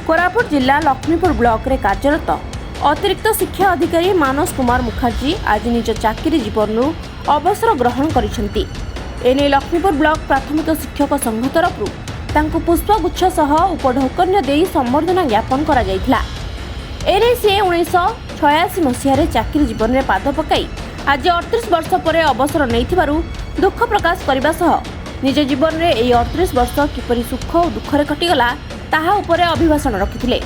कोरापुट जिला लक्ष्मीपुर ब्लॉक रे कार्यरत अतिरिक्त शिक्षा अधिकारी मानस कुमार मुखर्जी आज निज चाकरी जीवन अवसर ग्रहण करिसेंती। एने लक्ष्मीपुर ब्लॉक प्राथमिक शिक्षक संघ तरफ पुष्पगुच्छ सह उपढौकन्य देई संबर्धना ज्ञापन करा जायथिला। एने से 1986 मसीह चाकरी जीवन में पाद पकाई आज 38 वर्ष पर अवसर नहीं दुख प्रकाश करने सह निज जीवन में यही 38 वर्ष किपरि सुख और दुखरे कटिगला ताहा उपरे अभिभाषण रखिथिले।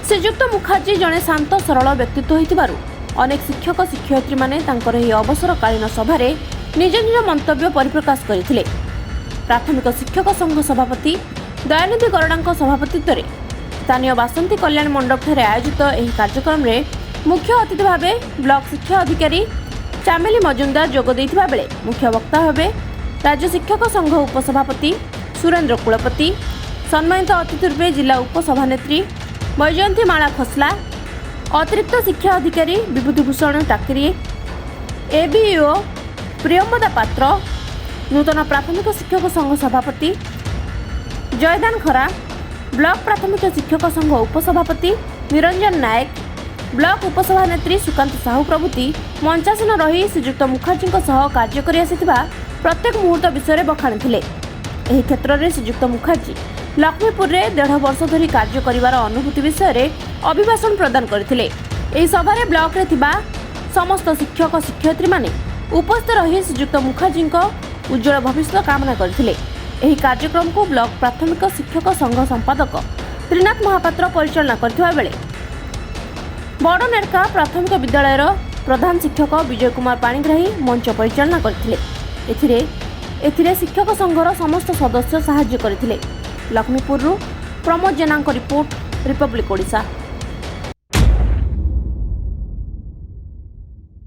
श्रीयुक्त मुखर्जी जड़े शांत सरल व्यक्तित्व होइतिबारु अनेक शिक्षक शिक्षयित्री माने तांकर एही अवसरकालीन सभारे निज निज मंतव्य परिप्रकाश करथिले। प्राथमिक शिक्षक संघ सभापति दयानिधि गरडांक सभापतित्व में स्थानीय बासंती कल्याण मंडप ठारे आयोजित एही कार्यक्रम में मुख्य अतिथि भाव ब्लॉक शिक्षा अधिकारी चामेली मजुमदार जोग देइथिबा बेले मुख्य वक्ता भाव राज्य शिक्षक संघ उपसभापति सुरेंद्र कुलपति, सम्मानित अतिथि रूपे जिला उपसभानेत्री बैजयंती माला खसला, अतिरिक्त शिक्षा अधिकारी विभूतिभूषण टाकरी, एबीओ प्रियंवदा पात्र, नूतन प्राथमिक शिक्षक संघ सभापति जयदान खरा, ब्लॉक प्राथमिक शिक्षक संघ उपसभापति निरंजन नायक, ब्लॉक उपसभानेत्री सुकांत साहू प्रभृति मंचासीन रही श्रीयुक्त मुखर्जी सह कार्य कर आसिथिबा प्रत्येक मुहूर्त विषय बखाणिथिले। एही क्षेत्र में श्रीयुक्त मुखर्जी लक्ष्मीपुर में 1.5 वर्ष धरी कार्य करिवार अनुभूति विषय अभिभाषण प्रदान करथिले। एही सभारे ब्लॉक रे थिबा समस्त शिक्षक शिक्षयित्री माने उपस्थित रही श्रीयुक्त मुखर्जी उज्जवल भविष्य कामना करथिले। एही कार्यक्रम को ब्लॉक प्राथमिक शिक्षक संघ संपादक त्रिनाथ महापात्र परिचालना करथिबा बेले बड़नेरका प्राथमिक विद्यालयर प्रधान शिक्षक विजय कुमार पाणिग्राही मंच परिचालना करथिले। एथिरे शिक्षक संघर समस्त सदस्य साहाय्य करथिले। लक्ष्मीपुर प्रमोद जेना रिपोर्ट, रिपब्लिक ओडिशा।